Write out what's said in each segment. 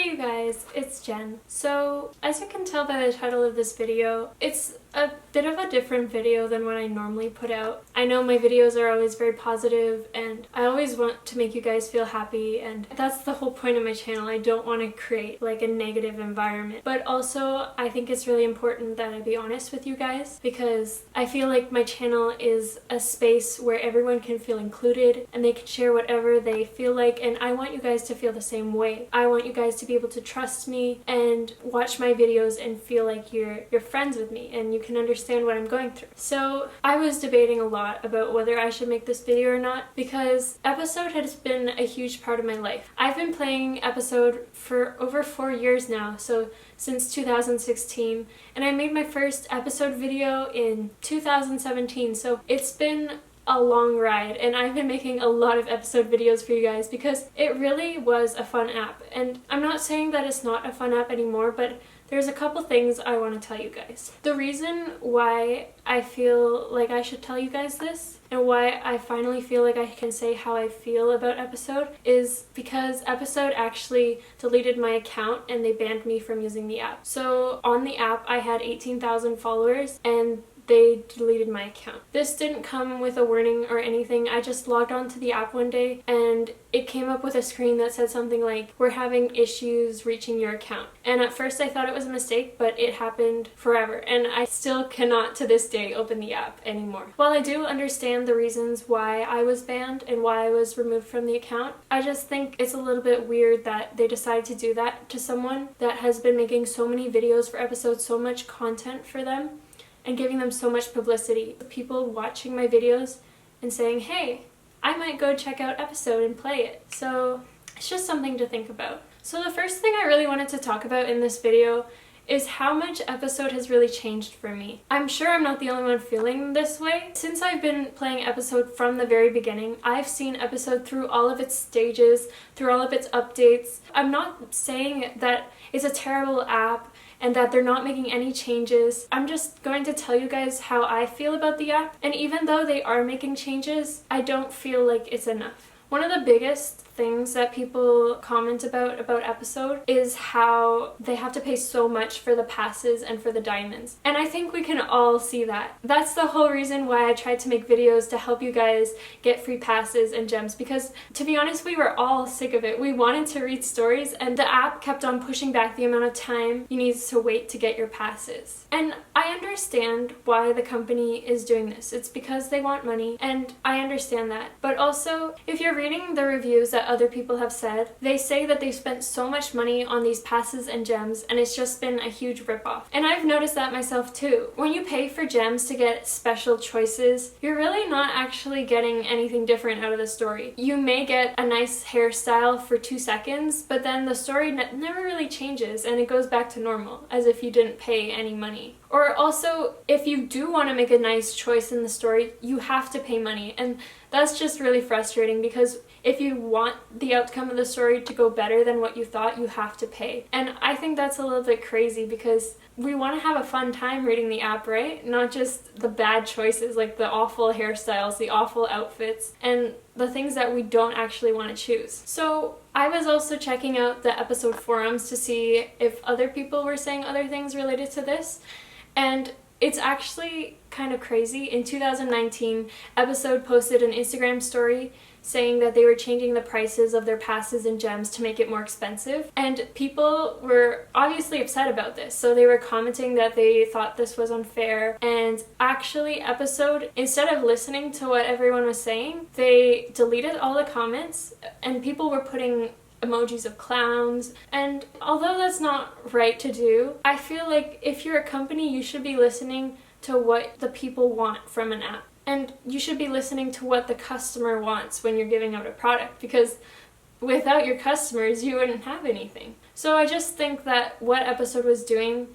Hey you guys, it's Jen. So, as you can tell by the title of this video, it's a bit of a different video than what I normally put out. I know my videos are always very positive and I always want to make you guys feel happy, and that's the whole point of my channel. I don't want to create like a negative environment. But also, I think it's really important that I be honest with you guys, because I feel like my channel is a space where everyone can feel included and they can share whatever they feel like, and I want you guys to feel the same way. I want you guys to be able to trust me and watch my videos and feel like you're friends with me and you can understand what I'm going through. So I was debating a lot about whether I should make this video or not, because Episode has been a huge part of my life. I've been playing Episode for over 4 years now, so since 2016, and I made my first Episode video in 2017, so it's been a long ride, and I've been making a lot of Episode videos for you guys because it really was a fun app. And I'm not saying that it's not a fun app anymore, but there's a couple things I want to tell you guys. The reason why I feel like I should tell you guys this, and why I finally feel like I can say how I feel about Episode, is because Episode actually deleted my account and they banned me from using the app. So on the app I had 18,000 followers and they deleted my account. This didn't come with a warning or anything. I just logged onto the app one day and it came up with a screen that said something like, "We're having issues reaching your account." And at first I thought it was a mistake, but it happened forever, and I still cannot to this day open the app anymore. While I do understand the reasons why I was banned and why I was removed from the account, I just think it's a little bit weird that they decided to do that to someone that has been making so many videos for Episodes, so much content for them, and giving them so much publicity. People watching my videos and saying, "Hey, I might go check out Episode and play it." So it's just something to think about. So the first thing I really wanted to talk about in this video is how much Episode has really changed for me. I'm sure I'm not the only one feeling this way. Since I've been playing Episode from the very beginning, I've seen Episode through all of its stages, through all of its updates. I'm not saying that it's a terrible app and that they're not making any changes. I'm just going to tell you guys how I feel about the app, and even though they are making changes, I don't feel like it's enough. One of the biggest things that people comment about Episode is how they have to pay so much for the passes and for the diamonds. And I think we can all see that. That's the whole reason why I tried to make videos to help you guys get free passes and gems, because to be honest, we were all sick of it. We wanted to read stories, and the app kept on pushing back the amount of time you need to wait to get your passes. And I understand why the company is doing this. It's because they want money, and I understand that. But also, if you're reading the reviews that other people have said, they say that they've spent so much money on these passes and gems and it's just been a huge ripoff. And I've noticed that myself too. When you pay for gems to get special choices, you're really not actually getting anything different out of the story. You may get a nice hairstyle for 2 seconds, but then the story never really changes and it goes back to normal, as if you didn't pay any money. Or also, if you do want to make a nice choice in the story, you have to pay money, and that's just really frustrating, because if you want the outcome of the story to go better than what you thought, you have to pay. And I think that's a little bit crazy, because we want to have a fun time reading the app, right? Not just the bad choices, like the awful hairstyles, the awful outfits, and the things that we don't actually want to choose. So I was also checking out the Episode forums to see if other people were saying other things related to this. And it's actually kind of crazy. In 2019, Episode posted an Instagram story saying that they were changing the prices of their passes and gems to make it more expensive. And people were obviously upset about this. So they were commenting that they thought this was unfair. And actually, Episode, instead of listening to what everyone was saying, they deleted all the comments, and people were putting emojis of clowns. And although that's not right to do, I feel like if you're a company, you should be listening to what the people want from an app. And you should be listening to what the customer wants when you're giving out a product, because without your customers, you wouldn't have anything. So I just think that what Episode was doing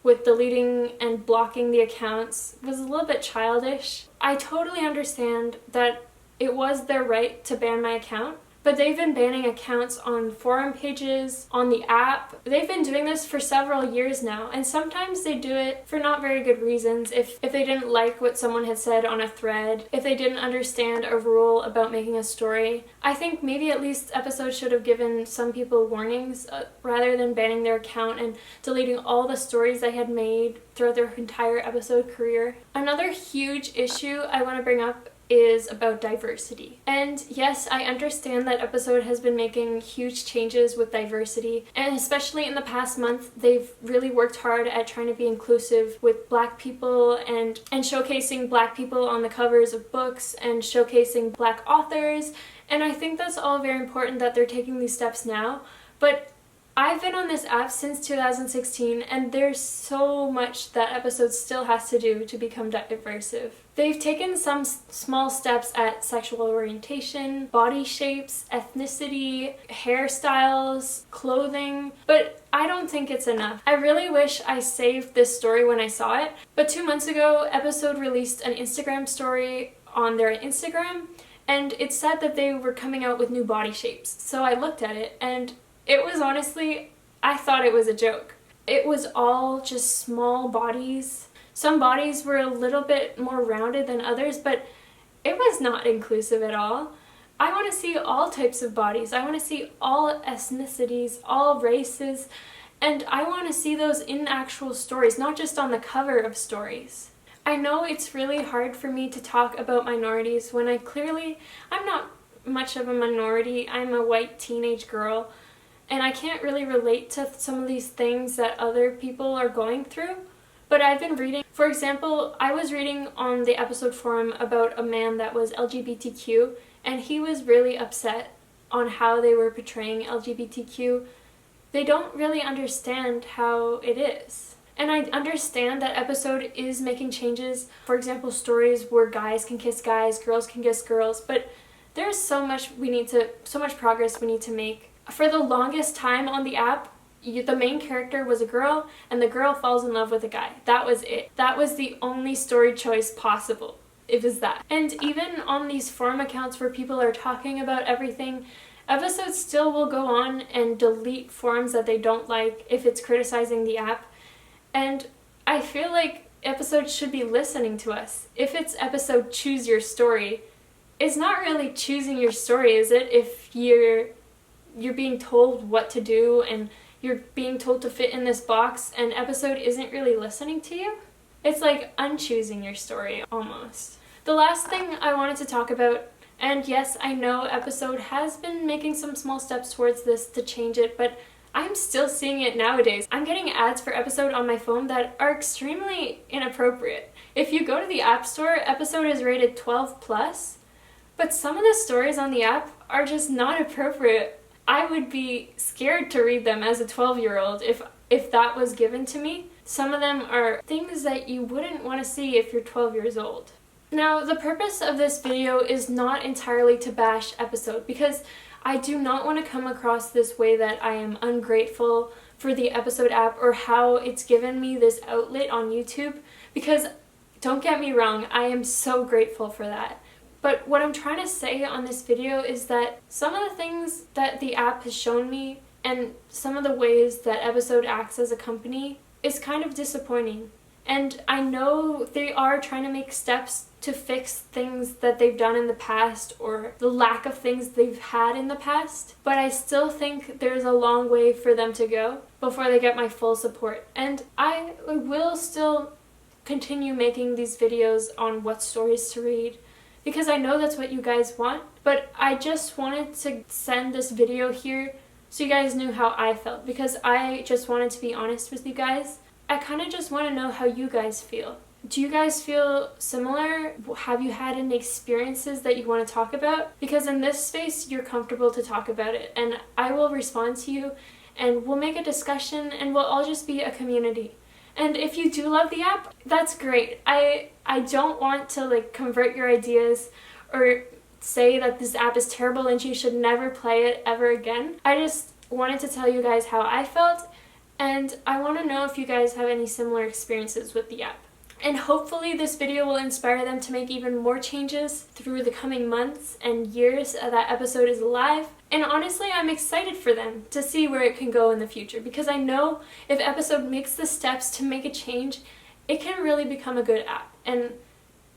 with deleting and blocking the accounts was a little bit childish. I totally understand that it was their right to ban my account, but they've been banning accounts on forum pages, on the app. They've been doing this for several years now, and sometimes they do it for not very good reasons. If they didn't like what someone had said on a thread, if they didn't understand a rule about making a story. I think maybe at least episodes should have given some people warnings rather than banning their account and deleting all the stories they had made throughout their entire episode career. Another huge issue I want to bring up is about diversity. And yes, I understand that episode has been making huge changes with diversity, and especially in the past month, they've really worked hard at trying to be inclusive with Black people and showcasing Black people on the covers of books and showcasing Black authors. And I think that's all very important that they're taking these steps now. But I've been on this app since 2016, and there's so much that episode still has to do to become diversive. They've taken some small steps at sexual orientation, body shapes, ethnicity, hairstyles, clothing, but I don't think it's enough. I really wish I saved this story when I saw it, but 2 months ago, episode released an Instagram story on their Instagram, and it said that they were coming out with new body shapes. So I looked at it, and it was honestly, I thought it was a joke. It was all just small bodies. Some bodies were a little bit more rounded than others, but it was not inclusive at all. I want to see all types of bodies. I want to see all ethnicities, all races, and I want to see those in actual stories, not just on the cover of stories. I know it's really hard for me to talk about minorities when I'm not much of a minority. I'm a white teenage girl, and I can't really relate to some of these things that other people are going through. But I've been reading, for example, I was reading on the episode forum about a man that was LGBTQ, and he was really upset on how they were portraying LGBTQ. They don't really understand how it is. And I understand that episode is making changes. For example, stories where guys can kiss guys, girls can kiss girls, but there's so much progress we need to make. For the longest time on the app, the main character was a girl, and the girl falls in love with a guy. That was it. That was the only story choice possible. It was that. And even on these forum accounts where people are talking about everything, episodes still will go on and delete forums that they don't like if it's criticizing the app. And I feel like episodes should be listening to us. If it's episode choose your story, it's not really choosing your story, is it? If you're being told what to do and you're being told to fit in this box and episode isn't really listening to you. It's like unchoosing your story, almost. The last thing I wanted to talk about, and yes, I know episode has been making some small steps towards this to change it, but I'm still seeing it nowadays. I'm getting ads for episode on my phone that are extremely inappropriate. If you go to the App Store, episode is rated 12+, but some of the stories on the app are just not appropriate. I would be scared to read them as a 12-year-old if that was given to me. Some of them are things that you wouldn't want to see if you're 12 years old. Now, the purpose of this video is not entirely to bash episode, because I do not want to come across this way that I am ungrateful for the episode app or how it's given me this outlet on YouTube, because don't get me wrong, I am so grateful for that. But what I'm trying to say on this video is that some of the things that the app has shown me and some of the ways that episode acts as a company is kind of disappointing. And I know they are trying to make steps to fix things that they've done in the past or the lack of things they've had in the past, but I still think there's a long way for them to go before they get my full support. And I will still continue making these videos on what stories to read, because I know that's what you guys want, but I just wanted to send this video here so you guys knew how I felt, because I just wanted to be honest with you guys. I kind of just want to know how you guys feel. Do you guys feel similar? Have you had any experiences that you want to talk about? Because in this space, you're comfortable to talk about it, and I will respond to you, and we'll make a discussion, and we'll all just be a community. And if you do love the app, that's great. I don't want to convert your ideas or say that this app is terrible and you should never play it ever again. I just wanted to tell you guys how I felt, and I want to know if you guys have any similar experiences with the app. And hopefully this video will inspire them to make even more changes through the coming months and years that episode is live. And honestly, I'm excited for them to see where it can go in the future, because I know if episode makes the steps to make a change, it can really become a good app. And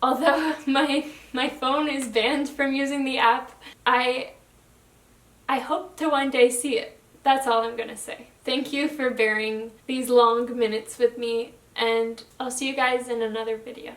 although my phone is banned from using the app, I hope to one day see it. That's all I'm gonna say. Thank you for bearing these long minutes with me, and I'll see you guys in another video.